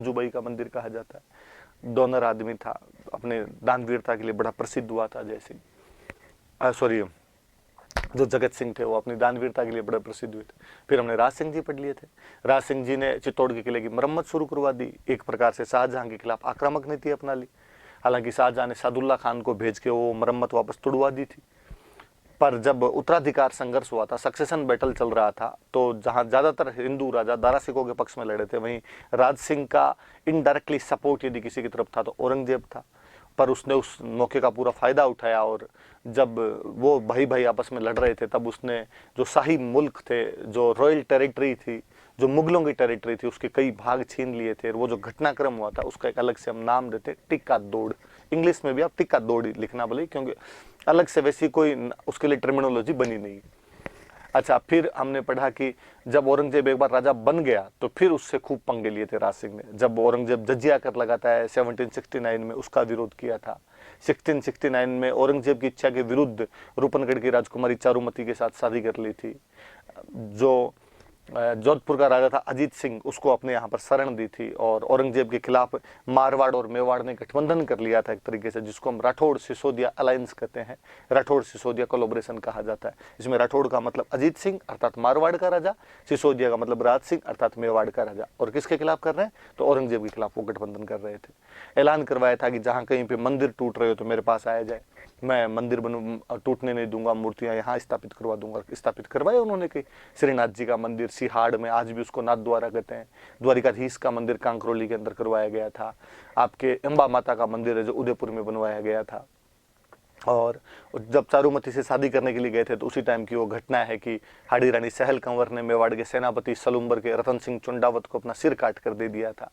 जुबाई का मंदिर कहा जाता है। डोनर आदमी था, अपने दानवीरता के लिए बड़ा प्रसिद्ध हुआ था। जय सिंह, सॉरी, जो जगत सिंह थे वो अपनी दानवीरता के लिए बड़े प्रसिद्ध हुए थे। फिर हमने राज सिंह जी पढ़ लिए थे। राज सिंह जी ने चित्तौड़ के किले की मरम्मत शुरू करवा दी, एक प्रकार से शाहजहां के खिलाफ आक्रामक नीति अपना ली। हालांकि शाहजहां ने सादुल्ला खान को भेज के वो मरम्मत वापस तुड़वा दी थी। पर जब उत्तराधिकार संघर्ष हुआ था, सक्सेशन बैटल चल रहा था, तो जहां ज्यादातर हिंदू राजा दारा सिखों के पक्ष में लड़े थे, वहीं राज सिंह का इनडायरेक्टली सपोर्ट यदि किसी की तरफ था तो औरंगजेब था। पर उसने उस मौके का पूरा फायदा उठाया, और जब वो भाई भाई आपस में लड़ रहे थे तब उसने जो शाही मुल्क थे, जो रॉयल टेरिटरी थी, जो मुगलों की टेरिटरी थी, उसके कई भाग छीन लिए थे। वो जो घटनाक्रम हुआ था उसका एक अलग से हम नाम देते, टिक्का दौड़। इंग्लिश में भी आप टिक्का दौड़ लिखना बोले, क्योंकि अलग से वैसी कोई उसके लिए टर्मिनोलॉजी बनी नहीं। अच्छा, फिर हमने पढ़ा कि जब औरंगजेब एक बार राजा बन गया तो फिर उससे खूब पंगे लिए थे राज सिंह ने। जब औरंगजेब जजिया कर लगाता है 1769 में, उसका विरोध किया था। 1669 में औरंगजेब की इच्छा के विरुद्ध रूपनगढ़ की राजकुमारी चारुमती के साथ शादी कर ली थी। जो जोधपुर का राजा था अजीत सिंह, उसको अपने यहाँ पर शरण दी थी, और औरंगजेब के खिलाफ मारवाड़ और मेवाड़ ने गठबंधन कर लिया था एक तरीके से, जिसको हम राठौड़ सिसोदिया अलायंस कहते हैं, राठौड़ सिसोदिया कोलोब्रेशन कहा जाता है। इसमें राठौड़ का मतलब अजीत सिंह अर्थात मारवाड़ का राजा, सिसोदिया का मतलब राज सिंह अर्थात मेवाड़ का राजा। और किसके खिलाफ कर रहे हैं? तो औरंगजेब के खिलाफ वो गठबंधन कर रहे थे। ऐलान करवाया था कि जहाँ कहीं पे मंदिर टूट रहे हो तो मेरे पास आया जाए, मैं मंदिर टूटने नहीं दूंगा, मूर्तियां यहाँ स्थापित करवा दूंगा। स्थापित करवाए उन्होंने कई, श्रीनाथ जी का मंदिर सिहाड़ में, आज भी उसको नाथ द्वारा कहते हैं। द्वारिकाधीश का मंदिर कांकरोली के अंदर करवाया गया था। आपके अंबा माता का मंदिर है जो उदयपुर में बनवाया गया था। और जब चारुमती से शादी करने के लिए गए थे तो उसी टाइम की वो घटना है कि हाड़ी रानी सहल कंवर ने मेवाड़ के सेनापति सलुम्बर के रतन सिंह चुंडावत को अपना सिर काट कर दे दिया था।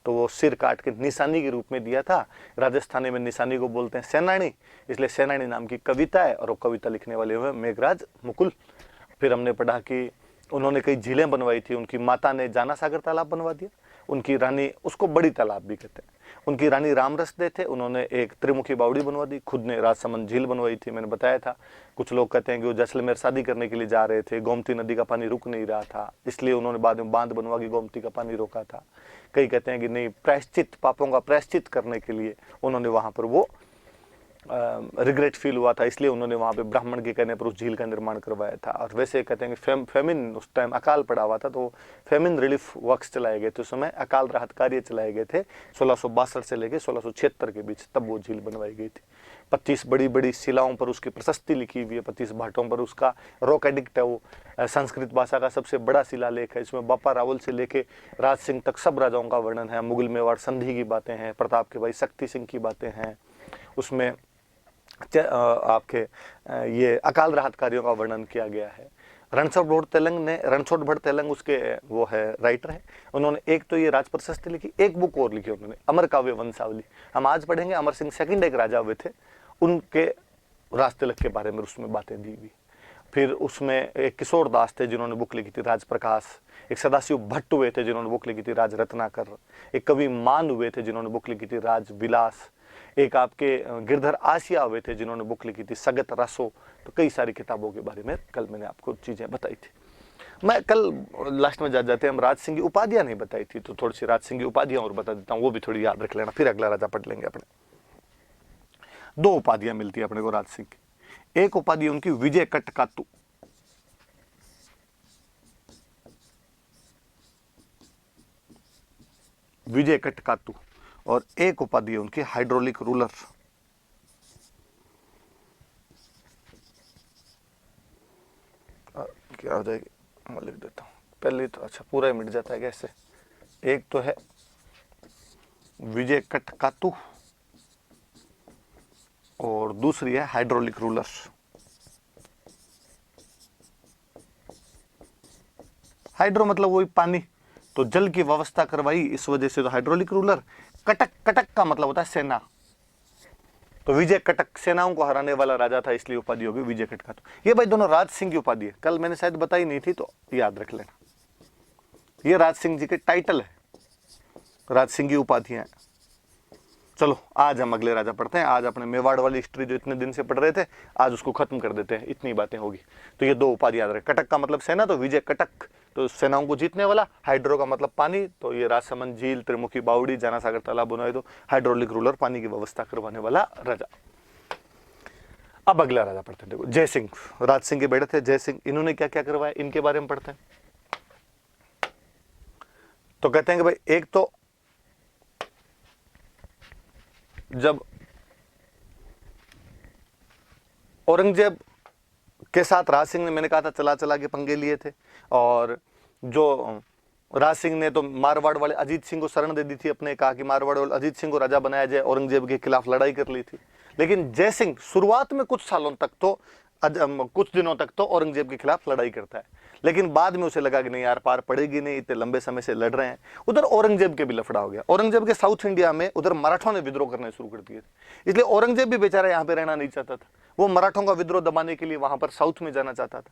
तो वो सिर काट के निशानी के रूप में दिया था। राजस्थानी में निशानी को बोलते हैं सेनानी, इसलिए सेनानी नाम की कविता है, और वो कविता लिखने वाले हुए मेघराज मुकुल। फिर हमने पढ़ा कि उन्होंने कई झीलें बनवाई थी। उनकी माता ने जाना सागर तालाब बनवा दिया, उनकी रानी, उसको बड़ी तालाब भी कहते हैं, उनकी रानी रामरस दे थे, उन्होंने एक त्रिमुखी बावड़ी बनवा दी। खुद ने राजसमंद झील बनवाई थी, मैंने बताया था। कुछ लोग कहते हैं कि वो जैसलमेर शादी करने के लिए जा रहे थे, गोमती नदी का पानी रुक नहीं रहा था, इसलिए उन्होंने बाद में बांध बनवा के गोमती का पानी रोका था। कई कहते हैं कि नहीं, प्रायश्चित, पापों का प्रायश्चित करने के लिए उन्होंने वहां पर वो रिग्रेट फील हुआ था, इसलिए उन्होंने वहां पे ब्राह्मण के कहने पर उस झील का निर्माण करवाया था। और वैसे कहते हैं कि फेमिन, उस टाइम अकाल पड़ा हुआ था, तो फेमिन रिलीफ वर्क्स चलाए गए थे उस समय, अकाल राहत कार्य चलाए गए थे 1662 से लेकर 1676 के बीच, तब वो झील बनवाई गई थी। 25 बड़ी बड़ी शिलाओं पर उसकी प्रशस्ति लिखी हुई है, 25 भाटों पर उसका रॉक एडिक्ट है। वो संस्कृत भाषा का सबसे बड़ा शिलालेख है। इसमें बापा रावल से लेके राज सिंह तक सब राजाओं का वर्णन है। मुगल मेवाड़ संधि की बातें हैं, प्रताप के भाई शक्ति सिंह की बातें हैं, उसमें आपके ये अकाल राहत कार्यों का वर्णन किया गया है। रणछोड़ भट्ट तेलंग उसके वो है, राइटर है। उन्होंने एक तो ये राज प्रशस्ति लिखी, एक बुक और लिखी उन्होंने, अमर काव्य वंशावली। हम आज पढ़ेंगे। अमर सिंह सेकंड एक राजा हुए थे, उनके राज तिलक के बारे में उसमें बातें दी हुई। फिर उसमें एक किशोर दास थे जिन्होंने बुक लिखी थी राज प्रकाश, एक सदाशिव भट्ट हुए थे जिन्होंने बुक लिखी थी राज रत्नाकर, एक कवि मान हुए थे जिन्होंने बुक लिखी थी राज विलास, एक आपके गिरधर आसिया हुए थे जिन्होंने बुक लिखी थी सगत रसो। तो कई सारी किताबों के बारे में कल मैंने आपको चीजें बताई थी। मैं कल लास्ट में जाते हम राज सिंह की उपाधियां नहीं बताई थी, तो थोड़ी सी राज सिंह की उपाधियां और बता देता हूँ, वो भी थोड़ी याद रख लेना, फिर अगला राजा पढ़ लेंगे अपने। 2 उपाधियां मिलती है अपने को राज सिंह की। एक उपाधि उनकी विजय कटकातु, विजय कटकातु, और एक उपाधि है उनकी हाइड्रोलिक रूलर। क्या हो जाएगी, मैं लिख देता हूं पहले तो। अच्छा, पूरा ही मिट जाता है कैसे? एक तो है विजय कटकातु और दूसरी है हाइड्रोलिक रूलर। हाइड्रो मतलब वही पानी, तो जल की व्यवस्था करवाई, इस वजह से तो हाइड्रोलिक रूलर। कटक, कटक का मतलब होता है सेना, तो विजय कटक सेनाओं को हराने वाला राजा था, इसलिए उपाधि होगी विजय कटकातु। ये भाई दोनों राज सिंह की उपाधि है, कल मैंने शायद बताई नहीं थी, तो याद रख लेना। ये राज सिंह जी के टाइटल है, राज सिंह की उपाधियां। चलो आज हम अगले राजा पढ़ते हैं। आज अपने मेवाड़ वाली हिस्ट्री जो इतने दिन से पढ़ रहे थे, आज उसको खत्म कर देते हैं, इतनी बातें होगी। तो ये 2 उपाधि याद रहे। कटक का मतलब सेना, तो विजय कटक तो सेनाओं को जीतने वाला, हाइड्रो का मतलब पानी, तो ये राजसमंद झील, त्रिमुखी बावड़ी, जाना सागर तालाब बनाए, तो हाइड्रोलिक रूलर, पानी की व्यवस्था करवाने वाला राजा। अब अगला राजा पढ़ते हैं, देखो जय सिंह, राज सिंह के बेटे थे जय सिंह, इन्होंने क्या क्या करवाया इनके बारे में पढ़ते हैं। तो कहते हैं कि भाई एक तो जब औरंगजेब के साथ राज सिंह ने, मैंने कहा था चला चला के पंगे लिए थे, और जो राज सिंह ने तो मारवाड़ वाले अजीत सिंह को शरण दे दी थी, अपने कहा कि मारवाड़ वाले अजीत सिंह को राजा बनाया जाए, औरंगजेब के खिलाफ लड़ाई कर ली थी। लेकिन जय सिंह शुरुआत में कुछ सालों तक तो कुछ दिनों तक तो औरंगजेब के खिलाफ लड़ाई करता है, लेकिन बाद में उसे लगा कि नहीं यार पार पड़ेगी नहीं, इतने लंबे समय से लड़ रहे हैं। उधर औरंगजेब के भी लफड़ा हो गया, औरंगजेब के साउथ इंडिया में उधर मराठों ने विद्रोह करने शुरू कर दिए थे, इसलिए औरंगजेब भी बेचारा यहाँ पे रहना नहीं चाहता था, वो मराठों का विद्रोह दबाने के लिए वहां पर साउथ में जाना चाहता था।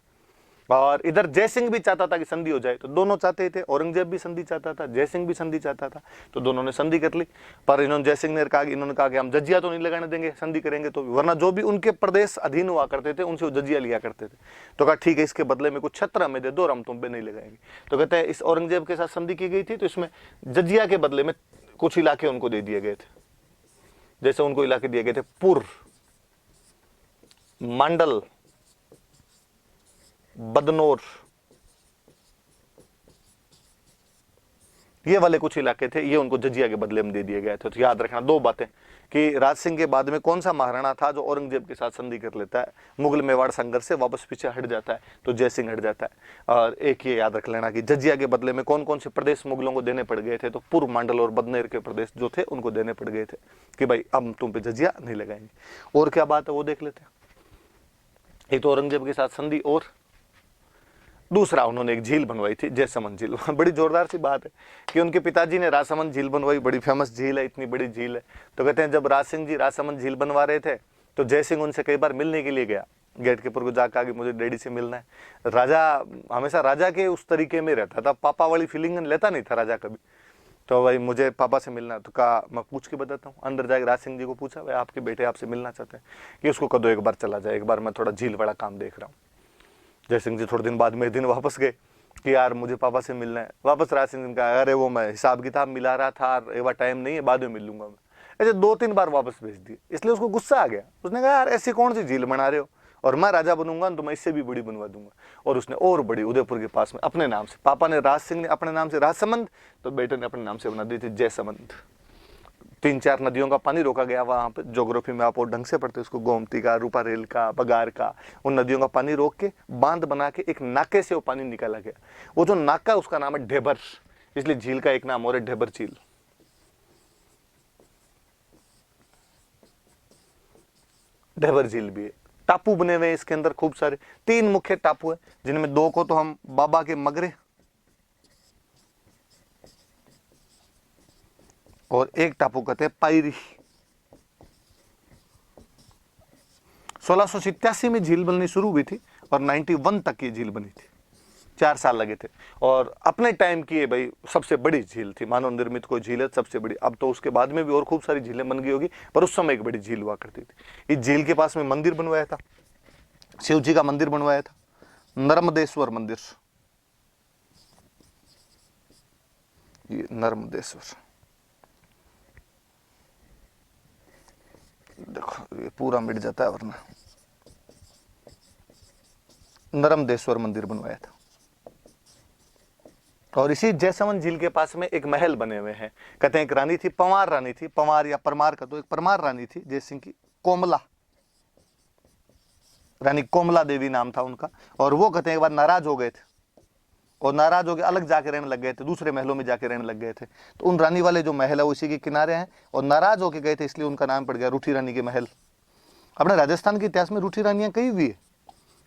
और इधर जय सिंह भी चाहता था कि संधि हो जाए, तो दोनों चाहते थे, औरंगजेब भी संधि चाहता था, जय सिंह भी संधि चाहता था, तो दोनों ने संधि कर ली। पर इन्होंने जय सिंह ने कहा, इन्होंने कहा कि हम जजिया तो नहीं लगाने देंगे, संधि करेंगे तो, वरना जो भी उनके प्रदेश अधीन हुआ करते थे उनसे वो जजिया लिया करते थे। तो कहा ठीक है, इसके बदले में कुछ छत्र हमें दे दो और हम तुम पे नहीं लगाएंगे। तो कहते हैं इस औरंगजेब के साथ संधि की गई थी, तो इसमें जजिया के बदले में कुछ इलाके उनको दे दिए गए थे। जैसे उनको इलाके दिए गए थे पुर, मंडल, बदनौर, ये वाले कुछ इलाके थे, ये उनको जजिया के बदले में दे दिए गए थे। तो याद रखना दो बातें कि राज सिंह के बाद में कौन सा महाराणा था जो औरंगजेब के साथ संधि कर लेता है, मुगल मेवाड़ संघर्ष से वापस पीछे हट जाता है, तो जय सिंह हट जाता है। और एक ये याद रख लेना कि जजिया के बदले में कौन कौन से प्रदेश मुगलों को देने पड़ गए थे, तो पूर्व मंडल और बदनेर के प्रदेश जो थे उनको देने पड़ गए थे कि भाई अब तुम पे जजिया नहीं लगाएंगे। और क्या बात है वो देख लेते हैं। एक तो औरंगजेब के साथ संधि, और दूसरा उन्होंने एक झील बनवाई थी जयसमंद झील। बड़ी जोरदार सी बात है कि उनके पिताजी ने राजसमंद झील बनवाई, बड़ी फेमस झील है, इतनी बड़ी झील है। तो कहते हैं जब राज सिंह जी राजसमंद झील बनवा रहे थे तो जय सिंह उनसे कई बार मिलने के लिए गया, गेट के ऊपर को जाकर कि मुझे डैडी से मिलना है। राजा हमेशा राजा के उस तरीके में रहता था, पापा वाली फीलिंग लेता नहीं था राजा कभी। तो भाई मुझे पापा से मिलना है, तो कहा मैं पूछ के बताता हूँ। अंदर जाके राज सिंह जी को पूछा, भाई आपके बेटे आपसे मिलना चाहते हैं कि उसको कदो एक बार चला जाए, एक बार मैं थोड़ा झील वाला काम देख रहा हूँ। जय सिंह जी थोड़े दिन बाद में दिन वापस गए कि यार मुझे पापा से मिलना है। वापस राज सिंह ने कहा अरे वो मैं हिसाब किताब मिला रहा था, एक बार टाइम नहीं है, बाद में मिल लूंगा मैं। ऐसे 2-3 बार वापस भेज दिए, इसलिए उसको गुस्सा आ गया। उसने कहा यार ऐसी कौन सी झील बना रहे हो, और मैं राजा बनूंगा तो मैं इससे भी बड़ी बनवा दूंगा। और उसने और बड़ी उदयपुर के पास में अपने नाम से, पापा ने राज सिंह ने अपने नाम से राजसमंद, तो बेटे ने अपने नाम से बना दी थी जयसमंद। 3-4 नदियों का पानी रोका गया वहां पे, ज्योग्राफी में आप और ढंग से पढ़ते उसको, गोमती का, रूपारेल का, बगार का, उन नदियों का पानी रोक के बांध बना के एक नाके से वो पानी निकाला गया। वो जो नाका उसका नाम है ढेबर, इसलिए झील का एक नाम और है ढेबर झील। ढेबर झील भी है। टापू बने हुए इसके अंदर खूब सारे, 3 मुख्य टापू है, जिनमें 2 को तो हम बाबा के मगरे और एक टापू कहते हैं पायरी। 1687 में झील बननी शुरू हुई थी और 91 तक ये झील बनी थी, 4 साल लगे थे। और अपने टाइम की भाई सबसे बड़ी झील थी, मानव निर्मित कोई झील है सबसे बड़ी। अब तो उसके बाद में भी और खूब सारी झीलें बन गई होगी, पर उस समय एक बड़ी झील हुआ करती थी। इस झील के पास में मंदिर बनवाया था, शिव जी का मंदिर बनवाया था, नर्मदेश्वर मंदिर। ये नर्मदेश्वर देखो, ये पूरा मिट जाता है वरना। नर्मदेश्वर मंदिर बनवाया था। और इसी जयसमंद झील के पास में एक महल बने हुए हैं। कहते हैं एक रानी थी, पंवार रानी थी, पंवार या परमार का, तो एक परमार रानी थी जय सिंह की, कोमला रानी, कोमला देवी नाम था उनका। और वो कहते हैं एक बार नाराज हो गए थे, और नाराज हो के अलग जाके रहने लग गए थे, दूसरे महलों में जाके रहने लग गए थे। तो उन रानी वाले जो महल है वो इसी के किनारे हैं, और नाराज होके गए थे, इसलिए उनका नाम पड़ गया रूठी रानी के महल। अपने राजस्थान के इतिहास में रूठी रानियां कई हुई है।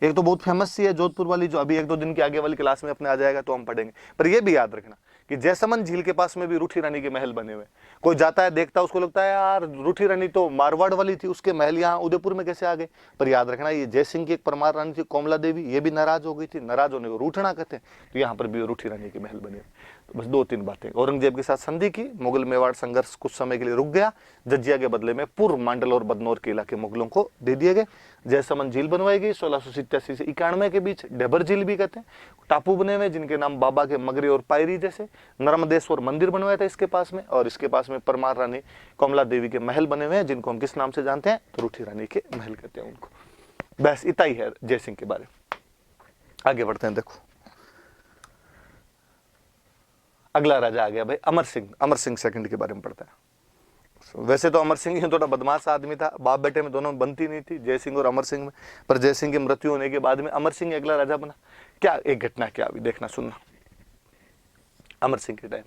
एक तो बहुत फेमस सी है जोधपुर वाली, जो अभी 1-2 दिन की आगे वाली क्लास में अपने आ जाएगा तो हम पढ़ेंगे। पर यह भी याद रखना कि जयसमंद झील के पास में भी रूठी रानी के महल बने हुए। कोई जाता है देखता है, उसको लगता है यार रूठी रानी तो मारवाड़ वाली थी, उसके महल यहाँ उदयपुर में कैसे आ गए। पर याद रखना ये जय सिंह की एक परमार रानी थी कोमला देवी, ये भी नाराज हो गई थी, नाराज होने को रूठना कहते हैं, तो यहाँ पर भी रूठी रानी के महल बने हुए। बस 2-3 बातें। औरंगजेब के साथ संधि की, मुगल मेवाड़ संघर्ष कुछ समय के लिए रुक गया, जजिया के बदले में पूर्व मांडल और बदनौर के इलाके मुगलों को दे दिए गए, जयसमंद झील बनवाई गई 1687 से 91 के बीच, डेबर झील भी कहते हैं, टापू बने हुए जिनके नाम बाबा के मगरे और पायरी जैसे, नर्मदेश्वर मंदिर बनवाया था इसके पास में, और इसके पास में परमार रानी कमला देवी के महल बने हुए हैं जिनको हम किस नाम से जानते हैं, रूठी रानी के महल कहते हैं उनको। बस इतना ही है जयसिंह के बारे में। आगे बढ़ते हैं। देखो अगला राजा आ गया भाई अमर सिंह। अमर सिंह सेकंड के बारे में पढ़ता है। वैसे तो अमर सिंह ही थोड़ा बदमाश आदमी था, बाप बेटे में दोनों बनती नहीं थी, जय सिंह और अमर सिंह में, पर जय सिंह की मृत्यु होने के बाद में अमर सिंह अगला राजा बना। क्या एक घटना क्या हुई देखना सुनना। अमर सिंह के टाइम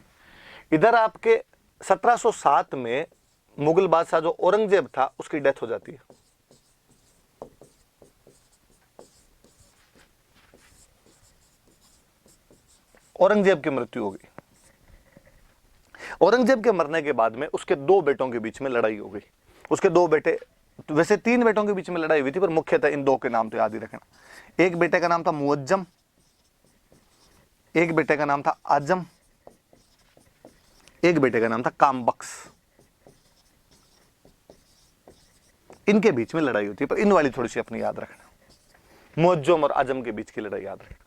इधर आपके 1707 में मुगल बादशाह जो औरंगजेब था उसकी डेथ हो जाती है। औरंगजेब की मृत्यु हो गई। औरंगजेब के मरने के बाद में उसके 2 बेटों के बीच में लड़ाई हो गई। उसके 2 बेटे, वैसे 3 बेटों के बीच में लड़ाई हुई थी, पर मुख्यतः इन 2 के नाम तो याद ही रखना। एक बेटे का नाम था मुअज्जम, एक बेटे का नाम था आजम, एक बेटे का नाम था कामबख्श। इनके बीच में लड़ाई होती है, पर इन वाली थोड़ी सी अपनी याद रखना। मुअज्जम और आजम के बीच की लड़ाई याद रखना।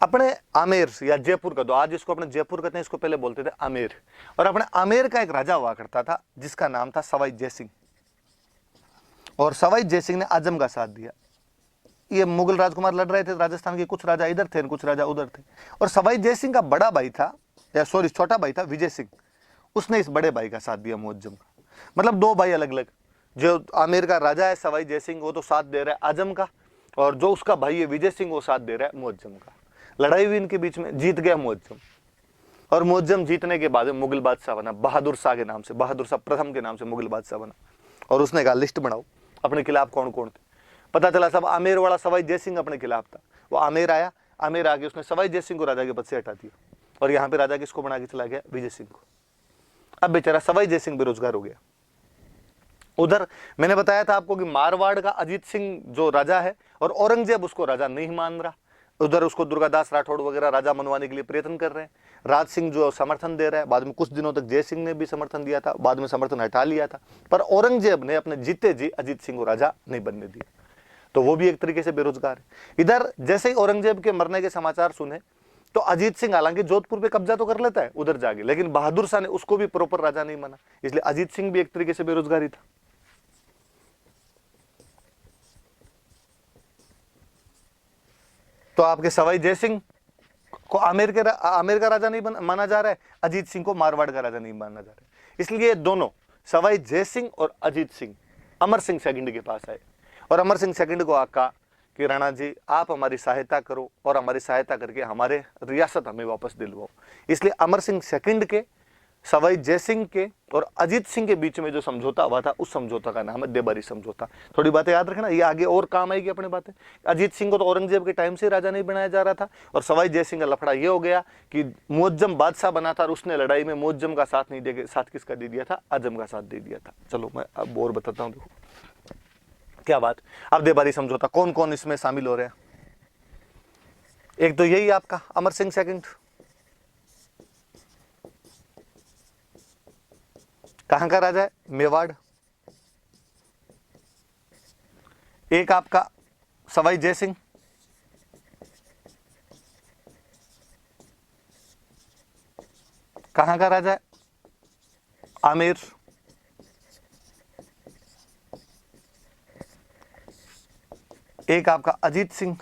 अपने आमेर या जयपुर का, तो आज इसको अपने जयपुर कहते हैं, इसको पहले बोलते थे आमेर। और अपने आमेर का एक राजा हुआ करता था जिसका नाम था सवाई जयसिंह, और सवाई जयसिंह ने आजम का साथ दिया। ये मुगल राजकुमार लड़ रहे थे, राजस्थान के कुछ राजा इधर थे, कुछ राजा उधर थे, और सवाई जयसिंह का बड़ा भाई था, या सॉरी छोटा भाई था विजय सिंह, उसने इस बड़े भाई का साथ दिया मुअज्जम का। मतलब 2 भाई अलग अलग। जो आमेर का राजा है सवाई जयसिंह, वो तो साथ दे रहा है आजम का, और जो उसका भाई है विजय सिंह वो साथ दे रहा है मुअज्जम का। लड़ाई हुई इनके बीच में, जीत गया मुअज्जम, और मुअज्जम जीतने के बाद मुगल बादशाह बना, बहादुर शाह के नाम से, बहादुर शाह प्रथम के नाम से मुगल बादशाह बना। और उसने कहा लिस्ट बनाओ अपने खिलाफ कौन कौन थे। पता चला सब आमेर वाला सवाई जयसिंह अपने खिलाफ था। वो आमेर आया, आमेर आके उसने सवाई जयसिंह को राजा के पद से हटा दिया, और यहाँ पे राजा किसको बना के चला गया, विजय सिंह को। अब बेचारा सवाई जयसिंह बेरोजगार हो गया। उधर मैंने बताया था आपको कि मारवाड़ का अजीत सिंह जो राजा है, और औरंगजेब उसको राजा नहीं मान रहा। उधर उसको दुर्गादास राठौड़ वगैरह राजा मनवाने के लिए प्रयत्न कर रहे हैं। राज सिंह जो समर्थन दे रहा है, बाद में कुछ दिनों तक जय सिंह ने भी समर्थन दिया था, बाद में समर्थन हटा लिया था, पर औरंगजेब ने अपने जीते जी अजीत सिंह को राजा नहीं बनने दिया, तो वो भी एक तरीके से बेरोजगार है। इधर जैसे ही औरंगजेब के मरने के समाचार सुने तो अजीत सिंह हालांकि जोधपुर पे कब्जा तो कर लेता है उधर जाके, लेकिन बहादुर शाह ने उसको भी प्रॉपर राजा नहीं माना, इसलिए अजीत सिंह भी एक तरीके से बेरोजगारी था। तो आपके सवाई जयसिंह को आमेर का राजा नहीं माना जा रहा है, अजीत सिंह को मारवाड़ का राजा नहीं माना जा रहा है। इसलिए दोनों सवाई जयसिंह और अजीत सिंह अमर सिंह सेकंड के पास आए, और अमर सिंह सेकंड को कहा कि राणा जी आप हमारी सहायता करो, और हमारी सहायता करके हमारे रियासत हमें वापस दिलवाओ। इसलिए अमर सिंह सेकंड के, सवाई जयसिंह के और अजीत सिंह के बीच में जो समझौता हुआ था, उस समझौता का नाम है देबारी समझौता। थोड़ी बातें याद रखना, ये आगे और काम आएगी अपने बातें। अजीत सिंह को तो औरंगजेब के टाइम से राजा नहीं बनाया जा रहा था, और सवाई जयसिंह का लफड़ा ये हो गया कि मुअज्जम बादशाह बना था, और उसने लड़ाई में मुअज्जम का साथ नहीं दे, साथ किसका दे दिया था, आजम का साथ दे दिया था। चलो मैं अब और बताता हूँ, देखो क्या बात। अब देबारी समझौता कौन कौन इसमें शामिल हो रहे हैं। एक तो यही आपका अमर सिंह सेकंड, कहां का राजा है, मेवाड़। एक आपका सवाई जयसिंह, कहां का राजा है, आमेर। एक आपका अजीत सिंह,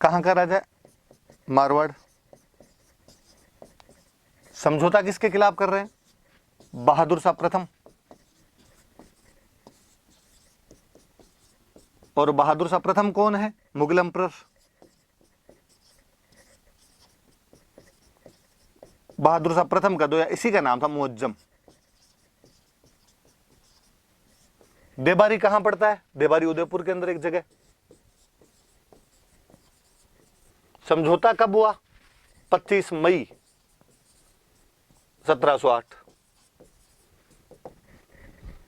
कहां का राजा है, मारवाड़। समझौता किसके खिलाफ कर रहे हैं, बहादुर शाह प्रथम। और बहादुर शाह प्रथम कौन है, मुगल एम्परर। बहादुर शाह प्रथम का दोया इसी का नाम था मुअज्जम। देबारी कहां पड़ता है, देबारी उदयपुर के अंदर एक जगह। समझौता कब हुआ, 25 मई 1708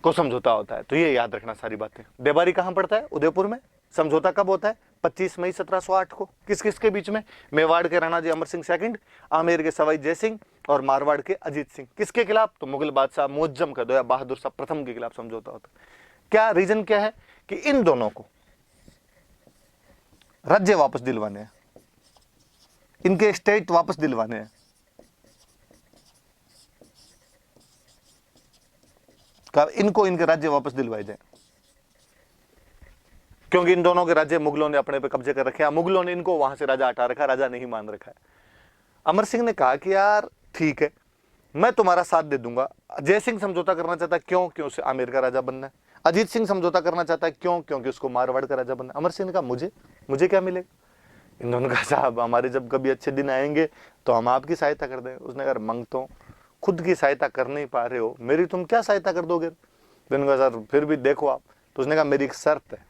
को समझौता होता है। तो ये याद रखना सारी बातें। देबारी कहां पड़ता है, उदयपुर में। समझौता कब होता है, 25 मई 1708 को। किस किस के बीच में? मेवाड़ के राणा जी अमर सिंह सेकंड, आमेर के सवाई जय सिंह और मारवाड़ के अजीत सिंह। किसके खिलाफ? तो मुगल बादशाह मुअज्जम का दोया बहादुर शाह प्रथम के खिलाफ समझौता होता। क्या रीजन क्या है? कि इन दोनों को राज्य वापस दिलवाने हैं, इनके स्टेट वापस दिलवाने हैं। इनको इनके राज्य वापस दिलवाए जाए, क्योंकि इन दोनों के राज्य मुगलों ने अपने पे कब्जे कर रखे हैं। मुगलों ने इनको वहां से राजा हटा रखा, राजा नहीं मान रखा है। अमर सिंह ने कहा कि यार ठीक है, मैं तुम्हारा साथ दे दूंगा। जय सिंह समझौता करना चाहता है, क्यों? क्यों? उसे आमेर का राजा बनना है। अजीत सिंह समझौता करना चाहता है, क्यों? क्योंकि उसको मारवाड़ का राजा बनना है। अमर सिंह ने कहा मुझे क्या मिलेगा? इन दोनों का साहब, हमारे जब कभी अच्छे दिन आएंगे तो हम आपकी सहायता कर देंगे। उसने कहा मंगता हूं, खुद की सहायता कर नहीं पा रहे हो, मेरी तुम क्या सहायता कर दोगे? तो उन्होंने कहा सर फिर भी देखो आप। तो उसने कहा मेरी एक शर्त है।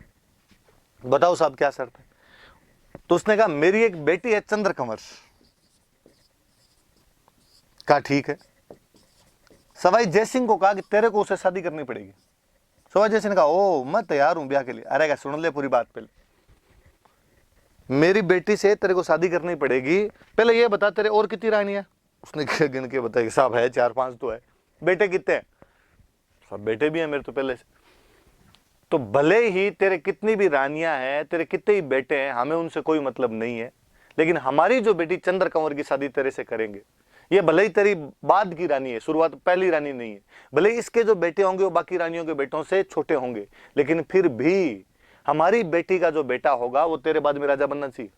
बताओ साहब क्या शर्त है? तो उसने कहा मेरी एक बेटी है चंद्रकंवर। कहा ठीक है। सवाई जयसिंह को कहा कि तेरे को उससे शादी करनी पड़ेगी। सवाई जयसिंह ने कहा ओ मैं तैयार हूं ब्याह के लिए। अरे क्या, सुन ले पूरी बात पहले। मेरी बेटी से तेरे को शादी करनी पड़ेगी, पहले ये बता तेरे और कितनी रानियां? उसने गिन के बताया कि साहब है 4-5 तो है। बेटे कितने हैं? सब बेटे भी हैं मेरे तो पहले से। तो भले ही तेरे कितनी भी रानियां हैं, तेरे कितने ही बेटे हैं, हमें उनसे कोई मतलब नहीं है, लेकिन हमारी जो बेटी चंद्रकंवर की शादी तेरे से करेंगे। ये भले ही तेरी बाद की रानी है, शुरुआत पहली रानी नहीं है। भले ही इसके जो बेटे होंगे वो बाकी रानियों के बेटों से छोटे होंगे, लेकिन फिर भी हमारी बेटी का जो बेटा होगा वो तेरे बाद में राजा बनना चाहिए।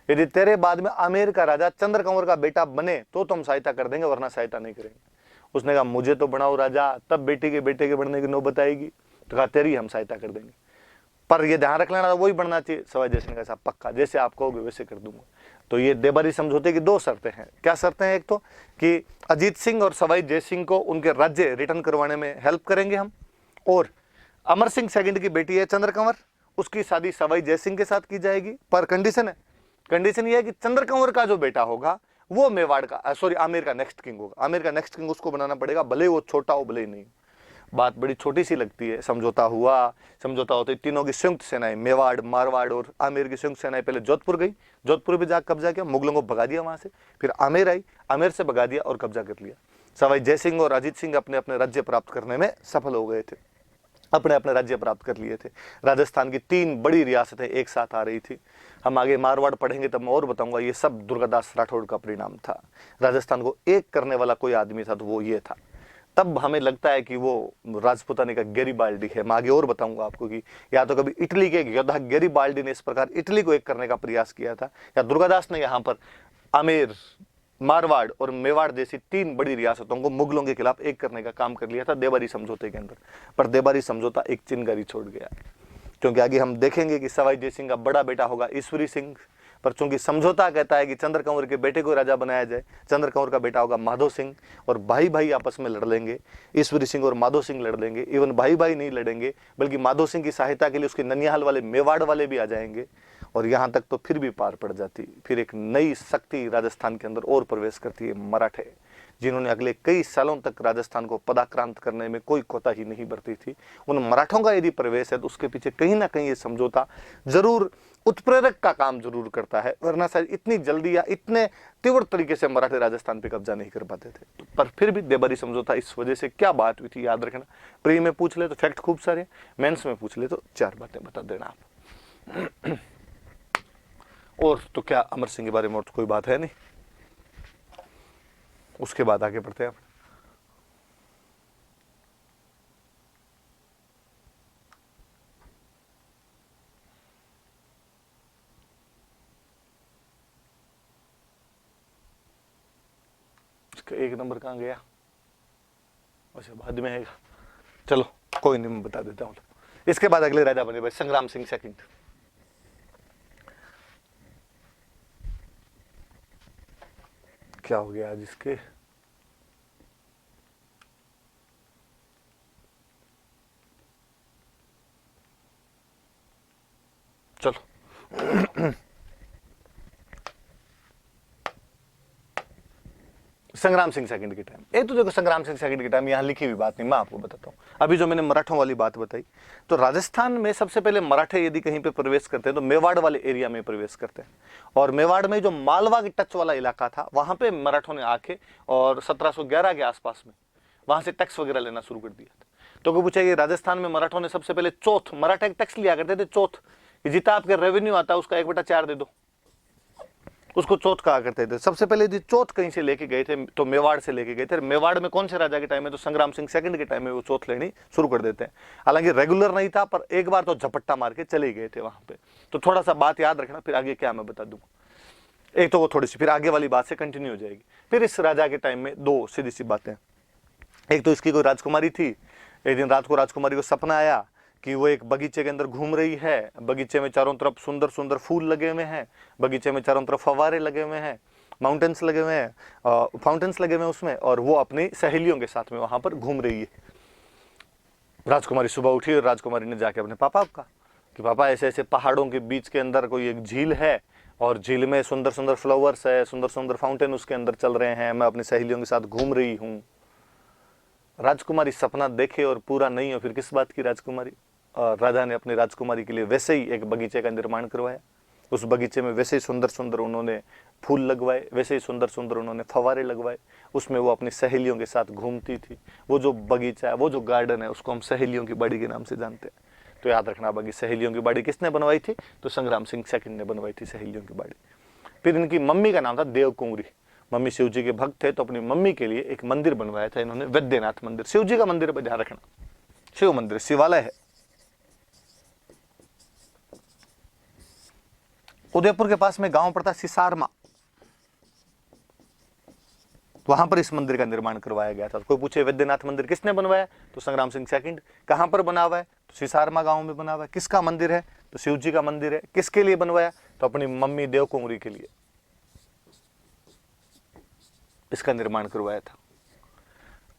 यदि तेरे बाद में आमेर का राजा चंद्रकंवर का बेटा बने तो हम सहायता कर देंगे, वरना सहायता नहीं करेंगे। उसने कहा मुझे तो बनाओ राजा, तब बेटी के बेटे के बढ़ने की नौबत आएगी। तो कहा तेरी हम सहायता कर देंगे, पर ये ध्यान रख लेना वही बढ़ना चाहिए। सवाई जयसिंह का साहब पक्का, जैसे आप कहोगे वैसे कर दूंगा। तो ये देबारी समझौते की 2 शर्तें हैं। क्या शर्तें हैं? एक तो कि अजीत सिंह और सवाई जयसिंह को उनके राज्य रिटर्न करवाने में हेल्प करेंगे हम, और अमर सिंह सेकंड की बेटी है चंद्रकंवर, उसकी शादी सवाई जयसिंह के साथ की जाएगी। पर कंडीशन है, कंडीशन ये है कि चंद्रकंवर का जो बेटा होगा वो मेवाड़ का सॉरी आमेर का नेक्स्ट किंग होगा। आमेर का नेक्स्ट किंग उसको बनाना पड़ेगा, भले वो छोटा हो भले ही नहीं। बात बड़ी छोटी सी लगती है। समझौता हुआ, समझौता होते तीनों की संयुक्त सेनाएं, मेवाड़, मारवाड़ और आमेर की संयुक्त सेनाएं पहले जोधपुर गई, जोधपुर भी जाकर कब्जा किया, मुगलों को भगा दिया वहां से। फिर आमेर आई, आमेर से भगा दिया और कब्जा कर लिया। सवाई जयसिंह और अजीत सिंह अपने अपने राज्य प्राप्त करने में सफल हो गए थे, अपने अपने राज्य प्राप्त कर लिए थे। राजस्थान की 3 बड़ी रियासतें एक साथ आ रही थी। हम आगे मारवाड़ पढ़ेंगे तब मैं और बताऊंगा, ये सब दुर्गादास राठौड़ का परिणाम था। राजस्थान को एक करने वाला कोई आदमी था तो वो ये था। तब हमें लगता है कि वो राजपुतानी का गैरिबाल्डी है। मैं आगे और बताऊंगा आपको कि या तो कभी इटली के योद्धा गैरिबाल्डी ने इस प्रकार इटली को एक करने का प्रयास किया था, या दुर्गादास ने यहाँ पर आमेर, मारवाड़ और मेवाड़ जैसी 3 बड़ी रियासतों को मुगलों के खिलाफ एक करने का काम कर लिया था देबारी समझौते के अंदर। पर देबारी समझौता एक चिंगारी छोड़ गया, क्योंकि आगे हम देखेंगे कि सवाई जयसिंह का बड़ा बेटा होगा ईश्वरी सिंह, पर चूंकि समझौता कहता है कि चंद्रकंवर के बेटे को राजा बनाया जाए, चंद्रकंवर का बेटा होगा माधो सिंह, और भाई भाई आपस में लड़ लेंगे, ईश्वरी सिंह और माधो सिंह लड़ लेंगे। इवन भाई भाई नहीं लड़ेंगे, बल्कि माधो सिंह की सहायता के लिए उसके ननिहाल वाले मेवाड़ वाले भी आ जाएंगे, और यहाँ तक तो फिर भी पार पड़ जाती। फिर एक नई शक्ति राजस्थान के अंदर और प्रवेश करती है, मराठे, जिन्होंने अगले कई सालों तक राजस्थान को पदाक्रांत करने में कोई कोताही नहीं बरती थी। उन मराठों का यदि प्रवेश है तो उसके पीछे कहीं ना कहीं ये समझौता जरूर उत्प्रेरक का काम जरूर करता है, वरना शायद इतनी जल्दी या इतने तीव्र तरीके से मराठे राजस्थान पे कब्जा नहीं कर पाते थे। पर फिर भी देबारी समझौता इस वजह से, क्या बात हुई थी याद रखना। प्री में पूछ ले तो फैक्ट खूब सारे, मेंस में पूछ ले तो 4 बातें बता देना आप। और तो क्या अमर सिंह के बारे में और तो कोई बात है नहीं, उसके बाद आगे बढ़ते हैं आप। इसका 1 नंबर कहाँ गया? अच्छा बाद में आएगा, चलो कोई नहीं, मैं बता देता हूँ। इसके बाद अगले राजा बने भाई संग्राम सिंह सेकंड। क्या हो गया आज इसके? चलो संग्राम सिंह सेकंड के टाइम। एक तो देखो संग्राम सिंह सेकंड के टाइम यहाँ लिखी हुई बात नहीं, मैं आपको बताता हूँ। अभी जो मैंने मराठों वाली बात बताई, तो राजस्थान में सबसे पहले मराठे यदि कहीं पे प्रवेश करते हैं तो मेवाड़ वाले एरिया में प्रवेश करते हैं, और मेवाड़ में जो मालवा की टच वाला इलाका था वहां पे मराठों ने आके और 1711 के आसपास में वहां से टैक्स वगैरह लेना शुरू कर दिया था। तो कोई पूछेगा राजस्थान में मराठों ने सबसे पहले चौथ, मराठा एक टैक्स लिया करते थे चौथ, जितना आपके रेवेन्यू आता है उसका 1/4 दे दो, उसको चौथ कहा करते थे। सबसे पहले यदि चौथ कहीं से लेके गए थे तो मेवाड़ से लेके गए थे। मेवाड़ में कौन से राजा के टाइम में? तो संग्राम सिंह सेकंड के टाइम में वो चौथ लेनी शुरू कर देते हैं। हालांकि रेगुलर नहीं था, पर एक बार तो झपट्टा मार के चले गए थे वहां पे। तो थोड़ा सा बात याद रखना, फिर आगे क्या मैं बता दूंगा। एक तो वो थोड़ी सी फिर आगे वाली बात से कंटिन्यू हो जाएगी। फिर इस राजा के टाइम में दो सीधी सी बातें। एक तो इसकी कोई राजकुमारी थी, एक दिन रात को राजकुमारी को सपना आया कि वो एक बगीचे के अंदर घूम रही है, बगीचे में चारों तरफ सुंदर सुंदर फूल लगे हुए हैं, बगीचे में चारों तरफ फव्वारे लगे हुए हैं, माउंटेन्स लगे हुए हैं, फाउंटेन्स लगे हुए हैं उसमें, और वो अपनी सहेलियों के साथ में वहां पर घूम रही है। राजकुमारी सुबह उठी और राजकुमारी ने जाके अपने पापा को कहा कि पापा ऐसे ऐसे पहाड़ों के बीच के अंदर कोई एक झील है, और झील में सुंदर सुंदर फ्लावर्स है, सुंदर सुंदर फाउंटेन उसके अंदर चल रहे हैं, मैं अपनी सहेलियों के साथ घूम रही हूँ। राजकुमारी सपना देखे और पूरा नहीं हो, फिर किस बात की राजकुमारी? और राजा ने अपनी राजकुमारी के लिए वैसे ही एक बगीचे का निर्माण करवाया। उस बगीचे में वैसे ही सुंदर सुंदर उन्होंने फूल लगवाए, वैसे ही सुंदर सुंदर उन्होंने फव्वारे लगवाए, उसमें वो अपनी सहेलियों के साथ घूमती थी। वो जो बगीचा है, वो जो गार्डन है, उसको हम सहेलियों की बाड़ी के नाम से जानते हैं। तो याद रखना, बाकी सहेलियों की बाड़ी किसने बनवाई थी? तो संग्राम सिंह सेकंड ने बनवाई थी सहेलियों की बाड़ी। फिर इनकी मम्मी का नाम था देवकुंवरी। मम्मी शिव जी के भक्त थे, तो अपनी मम्मी के लिए एक मंदिर बनवाया था इन्होंने, वैद्यनाथ मंदिर। शिव जी का मंदिर पर ध्यान रखना, शिव मंदिर, शिवालय है। उदयपुर के पास में गांव पड़ता सिसारमा, वहां पर इस मंदिर का निर्माण करवाया गया था। कोई पूछे वैद्यनाथ मंदिर किसने बनवाया? तो संग्राम सिंह सेकंड। कहां पर बना हुआ है? तो सिसारमा गांव में बना हुआ है। किसका मंदिर है? तो शिव जी का मंदिर है। किसके लिए बनवाया? तो अपनी मम्मी देवकुंवरी के लिए इसका निर्माण करवाया था।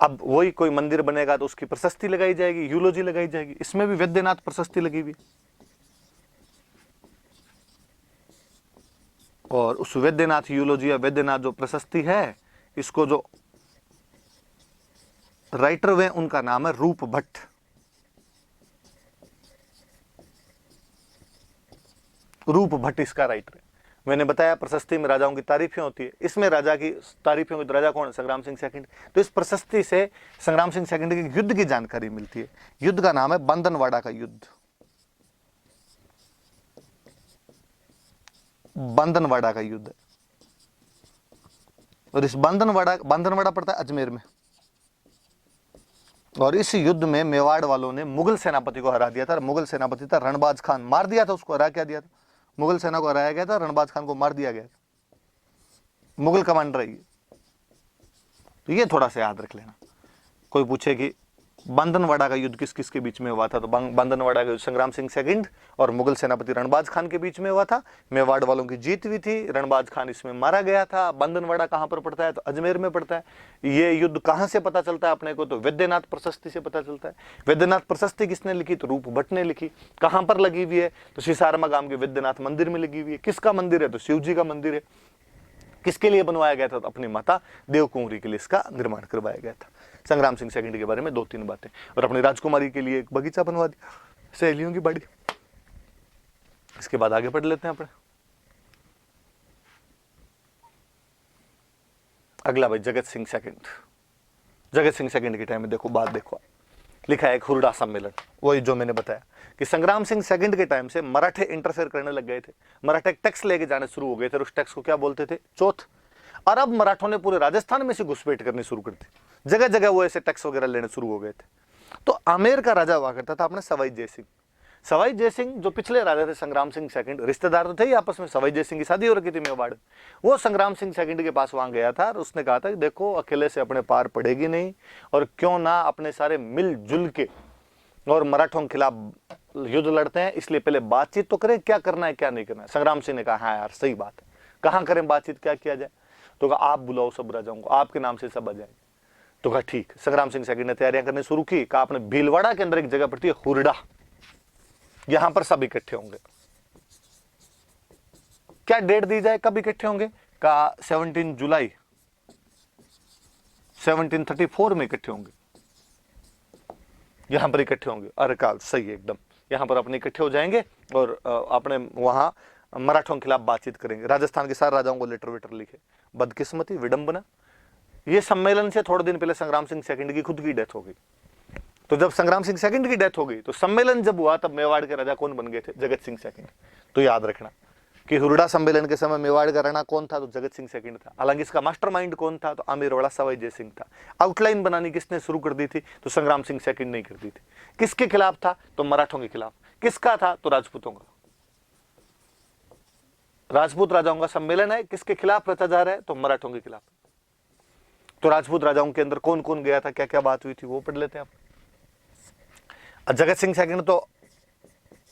अब वही कोई मंदिर बनेगा तो उसकी प्रशस्ति लगाई जाएगी, यूलोजी लगाई जाएगी। इसमें भी वैद्यनाथ प्रशस्ति लगी हुई, और उस वैद्यनाथ यूलोजी या वैद्यनाथ जो प्रशस्ति है, इसको जो राइटर हुए उनका नाम है रूप भट्ट। रूप भट्ट इसका राइटर है। मैंने बताया प्रशस्ति में राजाओं की तारीफें होती है, इसमें राजा की तारीफें होती है। राजा कौन है? संग्राम सिंह सेकंड। तो इस प्रशस्ति से संग्राम सिंह सेकंड के युद्ध की जानकारी मिलती है। युद्ध का नाम है बंदनवाड़ा का युद्ध। बंदनवाड़ा का युद्ध, और इस बंदनवाड़ा पड़ता है अजमेर में। और इस युद्ध में मेवाड़ वालों ने मुगल सेनापति को हरा दिया था। मुगल सेनापति था रणबाज खान, मार दिया था उसको, हरा क्या दिया था? मुगल सेना को हराया गया था, रणबाज खान को मार दिया गया। मुगल कमांडर है ये, तो ये थोड़ा सा याद रख लेना। कोई पूछे कि बंदनवाड़ा का युद्ध किस किस के बीच में हुआ था, तो बंदनवाड़ा का युद्ध संग्राम सिंह सेकंड और मुगल सेनापति रणबाज खान के बीच में हुआ था। मेवाड़ वालों की जीत हुई थी, रणबाज खान इसमें मारा गया था। बंदनवाड़ा कहां पर पड़ता है? तो अजमेर में पड़ता है। ये युद्ध कहां से पता चलता है अपने को? तो वैद्यनाथ प्रशस्ति से पता चलता है। वैद्यनाथ प्रशस्ति किसने लिखी? तो रूप भट्ट ने लिखी। कहां पर लगी हुई है? तो सिसारमा गांव के वैद्यनाथ मंदिर में लगी हुई है। किसका मंदिर है? तो शिव जी का मंदिर है। किसके लिए बनवाया गया था? तो अपनी माता देवकुंवरी के लिए इसका निर्माण करवाया गया था। संग्राम सिंह सेकंड के बारे में 2-3 बातें, और अपनी राजकुमारी के लिए एक बगीचा बनवा दिया, सहेलियों की बाड़ी। इसके बाद आगे पढ़ लेते हैं अपने। अगला भाई जगत सिंह सेकंड। जगत सिंह सेकंड के टाइम में देखो, बात देखो, लिखा है एक हुरडा सम्मेलन। वही जो मैंने बताया कि संग्राम सिंह सेकंड के टाइम से मराठे इंटरफेयर करने लग गए थे। मराठे टैक्स लेके जाने शुरू हो गए थे, और उस टैक्स को क्या बोलते थे? चौथ। और अब मराठों ने पूरे राजस्थान में से घुसपैठ करनी शुरू कर दी, जगह जगह वो ऐसे टैक्स वगैरह लेने शुरू हो गए थे। तो आमेर का राजा हुआ करता था अपने सवाई जयसिंह। सवाई जयसिंह जो पिछले राजा थे संग्राम सिंह सेकंड, रिश्तेदार तो थे ही आपस में। सवाई जयसिंह की शादी हो रखी थी मेवाड़। वो संग्राम सिंह सेकंड के पास वहां गया था, और उसने कहा था कि देखो अकेले से अपने पार पड़ेगी नहीं, और क्यों ना अपने सारे मिलजुल के और मराठों के खिलाफ युद्ध लड़ते हैं, इसलिए पहले बातचीत तो करें, क्या करना है क्या नहीं करना है। संग्राम सिंह ने कहा हाँ यार सही बात है, कहाँ करें बातचीत, क्या किया जाए? तो कहा आप बुलाओ सब राजाओं को, आपके नाम से सब आ जाएंगे। तो कहा ठीक। संग्राम सिंह सेकंड ने तैयारियां करनी शुरू की। कहा आपने भीलवाड़ा के अंदर एक जगह पड़ती है हुरडा, यहां पर सब इकट्ठे होंगे। क्या डेट दी जाए, कब इकट्ठे होंगे? कहा 17 जुलाई 1734 में इकट्ठे होंगे, यहां पर इकट्ठे होंगे। अरकाल, सही है एकदम, यहां पर अपने इकट्ठे हो जाएंगे और अपने वहां मराठों के खिलाफ बातचीत करेंगे। राजस्थान के सारे राजाओं को लेटर वेटर लिखे। बदकिस्मती, विडंबना, ये सम्मेलन से थोड़े दिन पहले संग्राम सिंह सेकंड की खुद की डेथ हो गई। तो जब संग्राम सिंह सेकंड की डेथ हो गई तो सम्मेलन जब हुआ तब मेवाड़ के राजा कौन बन गए थे? जगत सिंह सेकंड। तो याद रखना कि हुरडा सम्मेलन के समय मेवाड़ का राणा कौन था? तो जगत सिंह सेकंड था। हालांकि इसका मास्टरमाइंड कौन था? तो आमेरवाड़ा सवाई जय सिंह था। आउटलाइन बनानी किसने शुरू कर दी थी? तो संग्राम सिंह सेकंड ने कर दी थी। किसके खिलाफ था? तो मराठों के खिलाफ। किसका था? तो राजपूतों का। राजपूत राजाओं का सम्मेलन है, किसके खिलाफ रचा जा रहा है? तो मराठों के खिलाफ। तो राजपूत राजाओं के अंदर कौन कौन गया था, क्या क्या बात हुई थी, वो पढ़ लेते हैं आप। जगत सिंह सेकंड तो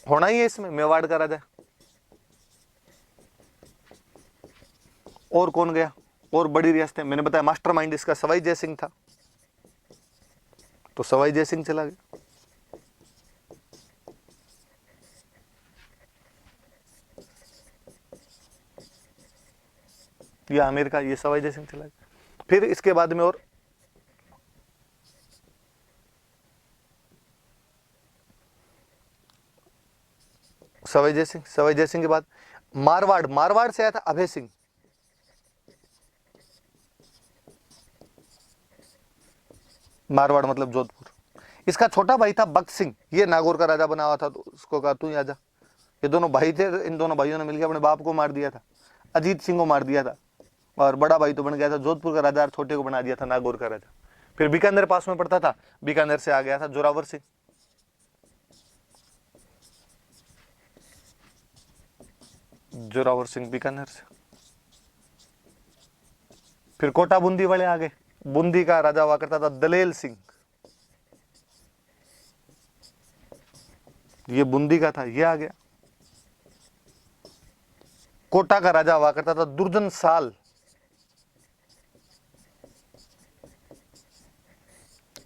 होना ही है इसमें, मेवाड़ का राजा। और कौन गया? और बड़ी रियासतें, मैंने बताया मास्टरमाइंड इसका सवाई जय सिंह था, तो सवाई जय सिंह चला गया। ये आमेर का, ये सवाई जय सिंह चला गया। फिर इसके बाद में और सवाई जय सिंह, सवाई जय सिंह के बाद मारवाड़, मारवाड़ से आया था अभय सिंह। मारवाड़ मतलब जोधपुर। इसका छोटा भाई था बख्त सिंह, ये नागौर का राजा बना हुआ था, तो उसको कहा तू ही आजा। ये दोनों भाई थे, इन दोनों भाइयों ने मिलकर अपने बाप को मार दिया था, अजीत सिंह को मार दिया था। और बड़ा भाई तो बन गया था जोधपुर का राजा और छोटे को बना दिया था नागौर का राजा। फिर बीकानेर पास में पड़ता था, बीकानेर से आ गया था जोरावर सिंह। जोरावर सिंह बीकानेर से। फिर कोटा बूंदी वाले आ गए, बूंदी का राजा हुआ करता था दलेल सिंह, ये बूंदी का था, ये आ गया। कोटा का राजा हुआ करता था दुर्जन साल,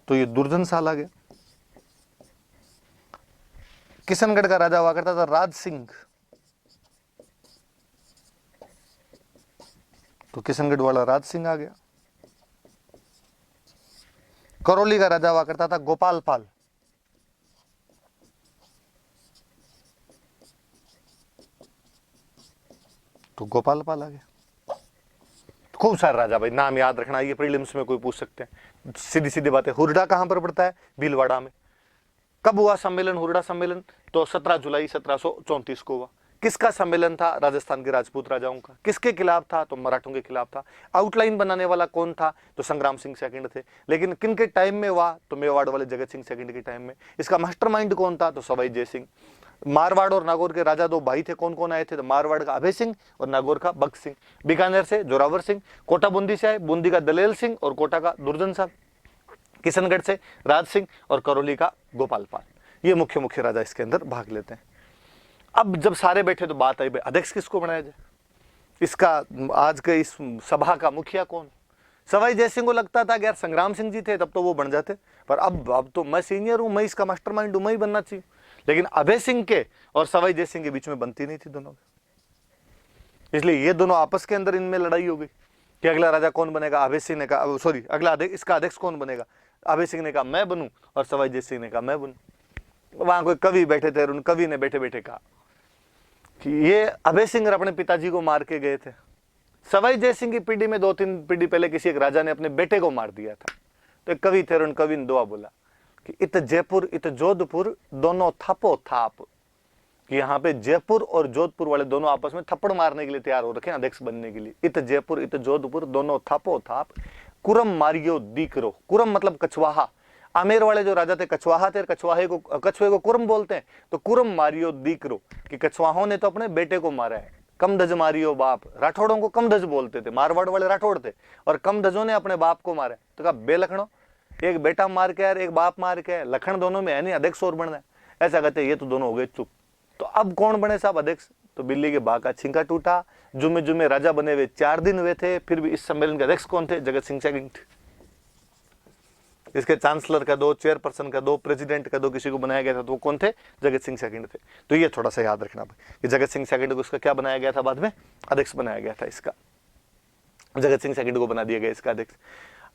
तो ये दुर्जन साल आ गया। किशनगढ़ का राजा हुआ करता था राज सिंह, तो किशनगढ़ वाला राज सिंह आ गया। करौली का राजा हुआ करता था गोपाल पाल, तो गोपाल पाल आ गया। खूब सारे राजा भाई, नाम याद रखना, ये प्रीलिम्स में कोई पूछ सकते हैं, सीधी सीधी बातें। हुरडा कहां पर पड़ता है? भीलवाड़ा में। कब हुआ सम्मेलन, हुरडा सम्मेलन? तो 17 जुलाई 1734 को हुआ। किसका सम्मेलन था? राजस्थान के राजपूत राजाओं का। किसके खिलाफ था? तो मराठों के खिलाफ था। आउटलाइन बनाने वाला कौन था? तो संग्राम सिंह सेकंड थे। लेकिन किन के टाइम में हुआ? तो मेवाड़ वाले जगत सिंह सेकंड के टाइम में। इसका मास्टरमाइंड कौन था? तो सवाई जय सिंह। मारवाड़ और नागौर के राजा दो भाई थे, कौन कौन आए थे? तो मारवाड़ का अभय सिंह और नागौर का बख्त सिंह। बीकानेर से जोरावर सिंह, कोटा बूंदी से आए, बूंदी का दलेल सिंह और कोटा का दुर्जन साहब, किशनगढ़ से राज सिंह और करौली का गोपाल पाल। ये मुख्य मुख्य राजा इसके अंदर भाग लेते हैं। अब जब सारे बैठे तो बात आई भाई अध्यक्ष किसको बनाया जाए, इसका आज के इस सभा का मुखिया कौन? सवाई जय सिंह को लगता था कि यार संग्राम सिंह जी थे तब तो वो बन जाते, पर अब तो मैं सीनियर हूं, मैं इसका मास्टरमाइंड हूं, मैं ही बनना चाहिए। लेकिन अभय सिंह के और सवाई जय सिंह के बीच में बनती नहीं थी दोनों की, इसलिए ये दोनों आपस के अंदर इनमें लड़ाई हो गई कि अगला राजा कौन बनेगा। अभय सिंह ने कहा, सॉरी, अगला इसका अध्यक्ष कौन बनेगा? अभय सिंह ने कहा मैं बनूं, और सवाई जय सिंह ने कहा मैं बनूं। वहां कोई कवि बैठे थे, उन कवि ने बैठे बैठे कहा कि ये अभय सिंह अपने पिताजी को मार के गए थे। सवाई जय सिंह की पीढ़ी में 2-3 पीढ़ी पहले किसी एक राजा ने अपने बेटे को मार दिया था। तो एक कवि थे, उन कवि ने दुआ बोला कि इत जयपुर इत जोधपुर दोनों थपो थाप, कि यहाँ पे जयपुर और जोधपुर वाले दोनों आपस में थप्पड़ मारने के लिए तैयार हो रखे हैं अध्यक्ष बनने के लिए। इत जयपुर इत जोधपुर दोनों थपो थाप, कुरम मारियो दीकरो। कुरम मतलब कछवाहा, आमेर वाले जो राजा थे कछवाहा थे, कछुए को कुरम बोलते हैं। तो कुरम मारियो दीकरो, कि कछवाहों ने तो अपने बेटे को मारा है। कम धज मारियो बाप, राठौड़ों को कम धज बोलते थे, मारवाड़ वाले राठौड़ थे, और कम धजों ने अपने बाप को मारा है। तो कहा बेलखणो, एक बेटा मार के यार, एक बाप मार के, लखन दोनों में है नहीं, अध्यक्ष और बनना है। ऐसा कहते ये तो दोनों हो गए चुप। तो अब कौन बने साहब अध्यक्ष? तो बिल्ली के बाग का छिंका टूटा। जुमे जुमे राजा बने हुए 4 दिन हुए थे, फिर भी इस सम्मेलन के अध्यक्ष कौन थे? जगत सिंह सेकंड। इसके चांसलर का दो, चेयरपर्सन का दो, प्रेसिडेंट का दो, किसी को बनाया गया था, तो वो कौन थे? जगत सिंह सेकंड थे। तो ये थोड़ा सा याद रखना कि जगत सिंह सेकंड को इसका क्या बनाया गया था? बाद में अध्यक्ष बनाया गया था इसका, जगत सिंह सेकंड को बना दिया गया इसका अध्यक्ष।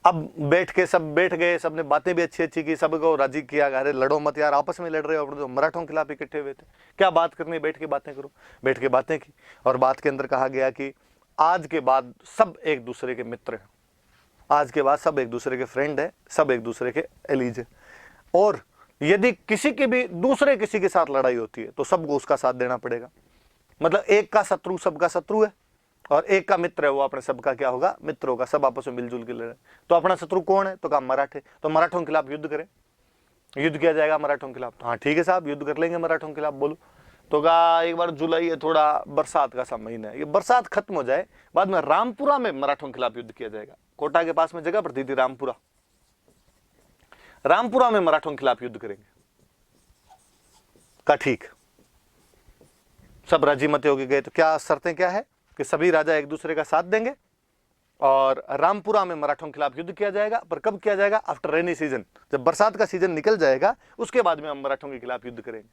अब बैठ के सब बैठ गए, सबने बातें भी अच्छी अच्छी की, सबको राजी किया, अरे लड़ो मत यार, आपस में लड़ रहे हो, अपने तो मराठों के खिलाफ इकट्ठे हुए थे, क्या बात करनी, बैठ के बातें करो। बैठ के बातें की और बात के अंदर कहा गया कि आज के बाद सब एक दूसरे के मित्र हैं, आज के बाद सब एक दूसरे के फ्रेंड है, सब एक दूसरे के एलीज है, और यदि किसी की भी दूसरे किसी के साथ लड़ाई होती है तो सबको उसका साथ देना पड़ेगा। मतलब एक का शत्रु सबका शत्रु है और एक का मित्र है वो अपने सबका क्या होगा, मित्र होगा, सब आपस में मिलजुल के लड़े। तो अपना शत्रु कौन है, तो कहा मराठे, तो मराठों के खिलाफ युद्ध करें, युद्ध किया जाएगा मराठों के खिलाफ। तो हाँ ठीक है साहब, युद्ध कर लेंगे मराठों के खिलाफ, बोलो। तो कहा एक बार जुलाई है, थोड़ा बरसात का सा महीना है, ये बरसात खत्म हो जाए, बाद में रामपुरा में मराठों के खिलाफ युद्ध किया जाएगा। कोटा के पास में जगह पड़ती थी रामपुरा, रामपुरा में मराठों के खिलाफ युद्ध करेंगे। का ठीक, सब राजी मत होके गए। तो क्या शर्तें क्या है कि सभी राजा एक दूसरे का साथ देंगे और रामपुरा में मराठों के खिलाफ युद्ध किया जाएगा। पर कब किया जाएगा, आफ्टर रेनी सीजन, जब बरसात का सीजन निकल जाएगा उसके बाद में हम मराठों के खिलाफ युद्ध करेंगे।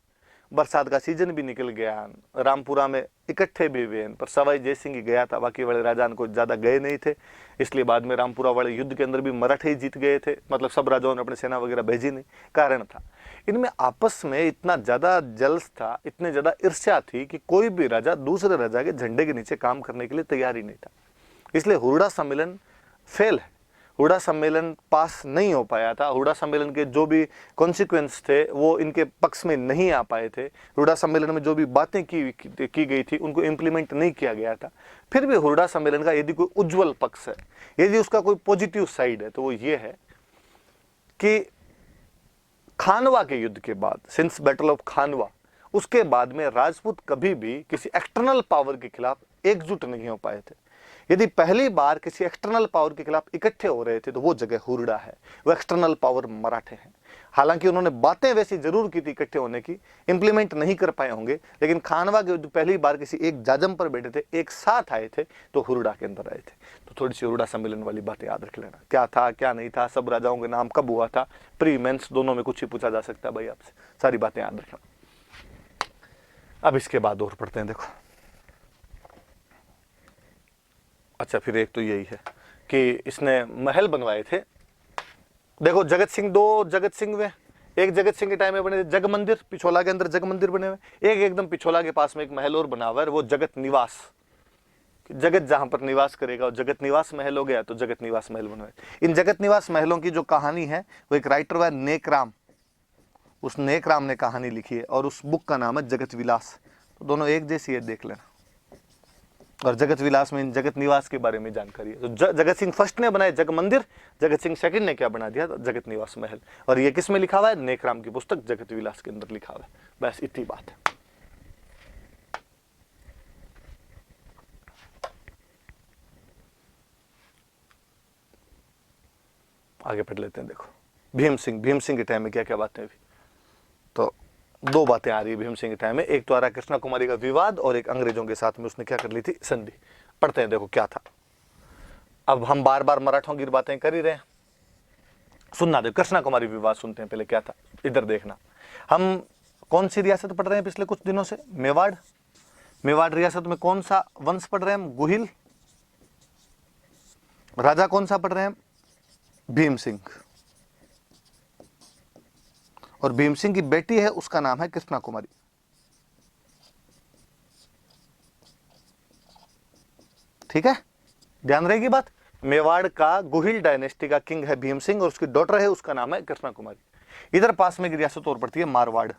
बरसात का सीजन भी निकल गया, रामपुरा में इकट्ठे भी हुए, पर सवाई जय सिंह ही गया था, बाकी वाले राजा को ज्यादा गए नहीं थे, इसलिए बाद में रामपुरा वाले युद्ध के अंदर भी मराठे ही जीत गए थे। मतलब सब राजाओं ने अपनी सेना वगैरह भेजी नहीं, कारण था इनमें आपस में इतना ज्यादा जल्स था, इतने ज्यादा ईर्ष्या थी कि कोई भी राजा दूसरे राजा के झंडे के नीचे काम करने के लिए तैयार ही नहीं था। इसलिए हुरडा सम्मेलन फेल है, हुडा सम्मेलन पास नहीं हो पाया था। हुडा सम्मेलन के जो भी कॉन्सिक्वेंस थे वो इनके पक्ष में नहीं आ पाए थे। हुडा सम्मेलन में जो भी बातें की गई थी उनको इम्प्लीमेंट नहीं किया गया था। फिर भी हुडा सम्मेलन का यदि कोई उज्जवल पक्ष है, यदि उसका कोई पॉजिटिव साइड है, तो वो ये है कि खानवा के युद्ध के बाद, सिंस बैटल ऑफ खानवा, उसके बाद में राजपूत कभी भी किसी एक्सटर्नल पावर के खिलाफ एकजुट नहीं हो पाए थे। यदि पहली बार किसी एक्सटर्नल पावर के खिलाफ इकट्ठे हो रहे थे तो वो जगह हुरडा है, वो एक्सटर्नल पावर मराठे हैं। हालांकि उन्होंने बातें वैसी जरूर की थी इकट्ठे होने की, इंप्लीमेंट नहीं कर पाए होंगे, लेकिन खानवा के युद्ध पहली बार किसी एक जाजम पर बैठे थे, एक साथ आए थे, तो हुरडा के अंदर आए थे। तो थोड़ी सी हुरडा सम्मेलन वाली बातें याद रख लेना, क्या था क्या नहीं था, सब राजाओं के नाम कब हुआ था, प्री मेंस दोनों में कुछ ही पूछा जा सकता है भाई आपसे, सारी बातें याद रखना। अब इसके बाद और पढ़ते हैं, देखो। अच्छा, फिर एक तो यही है कि इसने महल बनवाए थे। देखो जगत सिंह, दो जगत सिंह में, एक जगत सिंह के टाइम में बने थे जग मंदिर, पिछोला के अंदर जग मंदिर बने हुए, एक एकदम पिछोला के पास में एक महल और बना हुआ है, वो जगत निवास, जगत जहां पर निवास करेगा, और जगत निवास महल हो गया तो जगत निवास महल बनवाए। इन जगत निवास महलों की जो कहानी है वो एक राइटर हुआ नेकराम, उस नेकराम ने कहानी लिखी है और उस बुक का नाम है जगत विलास। तो दोनों एक जैसी है, देख लेना। और जगत विलास में इन जगत निवास के बारे में जानकारी है। तो जगत सिंह फर्स्ट ने बनाया जग मंदिर, जगत सिंह सेकंड ने क्या बना दिया, जगत निवास महल। और ये किस में लिखा हुआ है, नेकराम की पुस्तक जगत विलास के अंदर लिखा हुआ है। बस इतनी बात है। आगे पढ़ लेते हैं। देखो भीम सिंह के टाइम में क्या क्या बातें हुई। तो दो बातें आ रही है भीम सिंह के टाइम में, एक तो आ रहा कृष्णा कुमारी का विवाद और एक अंग्रेजों के साथ में उसने क्या कर ली थी, संधि। पढ़ते हैं, देखो क्या था। अब हम बार बार मराठों की बातें कर ही रहे हैं, सुनना दे। कृष्णा कुमारी विवाद सुनते हैं पहले क्या था, इधर देखना। हम कौन सी रियासत पढ़ रहे हैं पिछले कुछ दिनों से, मेवाड़। मेवाड़ रियासत में कौन सा वंश पढ़ रहे हैं हम, गुहिल। राजा कौन सा पढ़ रहे हैं, भीम सिंह। और भीम सिंह की बेटी है, उसका नाम है कृष्णा कुमारी। ठीक है, ध्यान रहेगी बात। मेवाड़ का गुहिल डायनेस्टी का किंग है भीम सिंह और उसकी डॉटर है, उसका नाम है कृष्णा कुमारी। इधर पास में की रियासत और पड़ती है मारवाड़।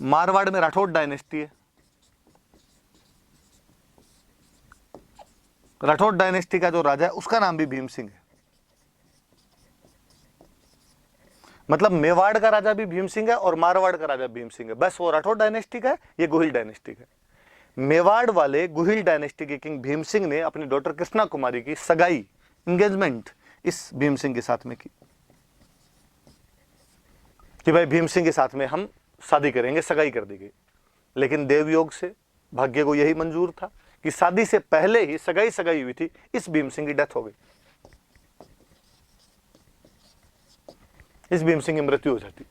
मारवाड़ में राठौड़ डायनेस्टी है। राठौड़ डायनेस्टी का जो राजा है उसका नाम भी भीम सिंह है। मतलब मेवाड़ का राजा भी भीम सिंह है और मारवाड़ का राजा भीम सिंह है। बस वो राठौड़ डायनेस्टी का है, ये गुहिल डायनेस्टी का है। मेवाड़ वाले गुहिल डायनेस्टी के किंग भीम सिंह ने अपनी डॉटर कृष्णा कुमारी की सगाई, एंगेजमेंट इस भीम सिंह के साथ में की कि भाई भीम सिंह के साथ में हम शादी करेंगे, सगाई कर दी गई। लेकिन देवयोग से भाग्य को यही मंजूर था कि शादी से पहले ही सगाई हुई थी, इस भीम सिंह की डेथ हो गई, इस भीम सिंह की मृत्यु हो जाती।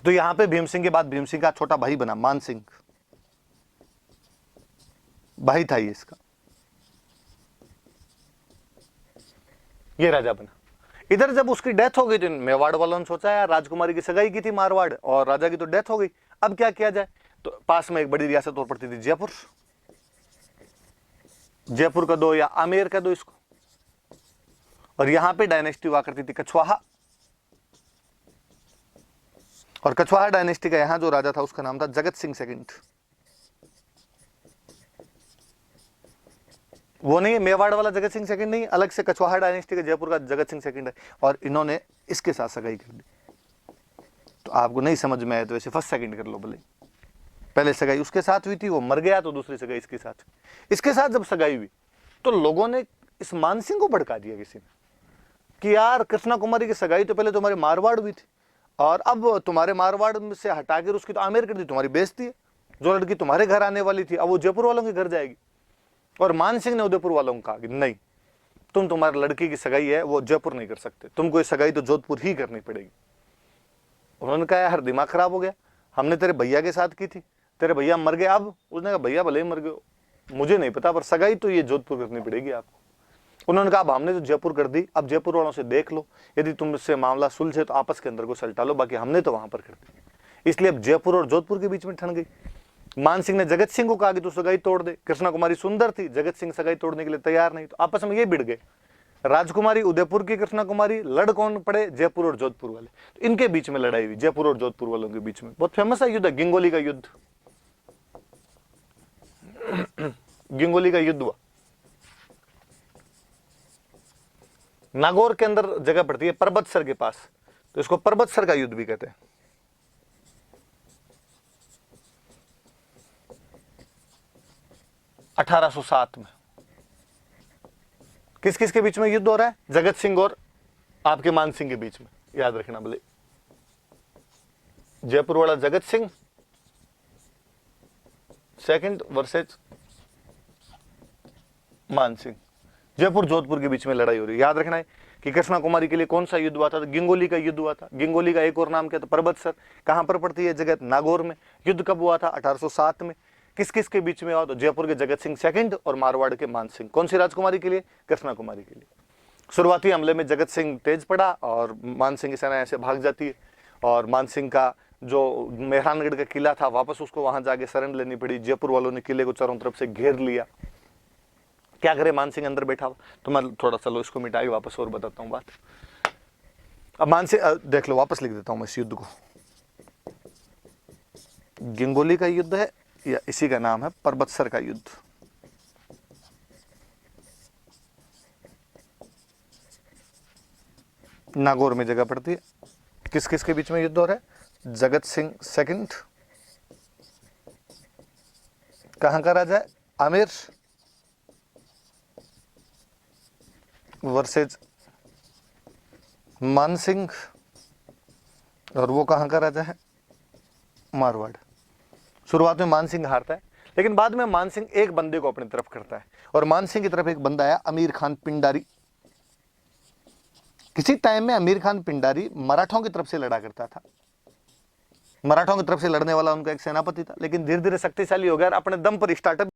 तो यहां पे भीम सिंह के बाद भीम सिंह का छोटा भाई बना मान सिंह, भाई था ये इसका। ये राजा बना। इधर जब उसकी डेथ हो गई तो मेवाड़ वालों ने सोचा यार राजकुमारी की सगाई की थी मारवाड़ और राजा की तो डेथ हो गई, अब क्या किया जाए। तो पास में एक बड़ी रियासत और पड़ती थी जयपुर, जयपुर का दो या आमेर का दो इसको। और यहां पे डायनेस्टी हुआ करती थी कछवाहा, और कछवाहा डायनेस्टी का यहां जो राजा था उसका नाम था जगत सिंह सेकंड। वो नहीं है मेवाड़ वाला जगत सिंह सेकंड, नहीं, अलग से कछवाहा डायनेस्टी का जयपुर का जगत सिंह सेकंड है। और इन्होंने इसके साथ सगाई कर दी। तो आपको नहीं समझ में आया तो वैसे फर्स्ट सेकंड कर लो भले। पहले सगाई उसके साथ हुई थी, वो मर गया तो दूसरी सगाई इसके साथ। इसके साथ जब सगाई हुई तो लोगों ने इस मानसिंह को भड़का दिया किसी ने कि यार कृष्णा कुमारी की सगाई तो पहले तुम्हारे मारवाड़ हुई थी और अब तुम्हारे मारवाड़ से हटाकर उसकी तो आमेर कर दी, तुम्हारी बेइज्जती है। जो लड़की तुम्हारे घर आने वाली थी अब वो जयपुर वालों के घर जाएगी। और मानसिंह ने उदयपुर वालों को कहा कि नहीं, तुम्हारे लड़की की सगाई है वो जयपुर नहीं कर सकते, तुमको ये सगाई तो जोधपुर ही करनी पड़ेगी। उन्होंने कहा यार दिमाग खराब हो गया, हमने तेरे भैया के साथ की थी, तेरे भैया मर गए, अब उसने कहा भैया भले ही मर गए मुझे नहीं पता पर सगाई तो ये जोधपुर करनी पड़ेगी आपको। उन्होंने कहा अब हमने तो जयपुर कर दी, अब जयपुर वालों से देख लो, यदि तुमसे मामला सुलझे तो आपस के अंदर को सलटा लो, बाकी हमने तो वहां पर कर दी। इसलिए अब जयपुर और जोधपुर के बीच में ठन गई। मान सिंह ने जगत सिंह को कहा कि तू सगाई तोड़ दे, कृष्णा कुमारी सुंदर थी, जगत सिंह सगाई तोड़ने के लिए तैयार नहीं, तो आपस में ये भिड़ गए। राजकुमारी उदयपुर की, कृष्णा कुमारी, लड़ कौन पड़े, जयपुर और जोधपुर वाले। तो इनके बीच में लड़ाई हुई, जयपुर और जोधपुर वालों के बीच में। बहुत फेमस है युद्ध, गिंगोली का युद्ध। गिंगोली का युद्ध हुआ, नागौर के अंदर जगह पड़ती है परबतसर के पास, तो इसको परबतसर का युद्ध भी कहते हैं। (1807) में किस किस के बीच में युद्ध हो रहा है? जगत सिंह और आपके मान सिंह के बीच में, याद रखना भले। जयपुर वाला जगत सिंह सेकंड वर्सेज मान सिंह। जयपुर जोधपुर के बीच में लड़ाई हो रही है। याद रखना है कि कृष्णा कुमारी के लिए कौन सा युद्ध हुआ था? तो गिंगोली का युद्ध हुआ था। गिंगोली का एक और नाम क्या था? परबतसर। कहां पर पड़ती है जगह? नागौर में। युद्ध कब हुआ था? 1807 में। किस किस के बीच में हुआ? तो जयपुर के जगत सिंह सेकंड और मारवाड़ के मान सिंह। कौन सी राजकुमारी के लिए? कृष्णा कुमारी के लिए। शुरुआती हमले में जगत सिंह तेज पड़ा और मान सिंह की सेना ऐसे भाग जाती है, और मान सिंह का जो मेहरानगढ़ का किला था वापस उसको वहां जाके शरण लेनी पड़ी। जयपुर वालों ने किले को चारों तरफ से घेर लिया। क्या करे, मान सिंह अंदर बैठा हुआ। तो मैं थोड़ा सा लो इसको मिटा के वापस और बताता हूँ बात। अब मान सिंह देख लो, वापस लिख देता हूं मैं इस युद्ध को। गिंगोली का युद्ध है या इसी का नाम है परबतसर का युद्ध। नागौर में जगह पड़ती है। किस किस के बीच में युद्ध हो रहा है? जगत सिंह सेकंड, कहां का राजा है? आमेर वर्सेज मान सिंह, और वो कहां का राजा है? मारवाड़। शुरुआत में मान सिंह हारता है, लेकिन बाद में मान सिंह एक बंदे को अपनी तरफ करता है, और मान सिंह की तरफ एक बंदा आया, अमीर खान पिंडारी। किसी टाइम में अमीर खान पिंडारी मराठों की तरफ से लड़ा करता था। मराठों की तरफ से लड़ने वाला उनका एक सेनापति था, लेकिन धीरे धीरे शक्तिशाली हो गया, अपने दम पर स्टार्टअप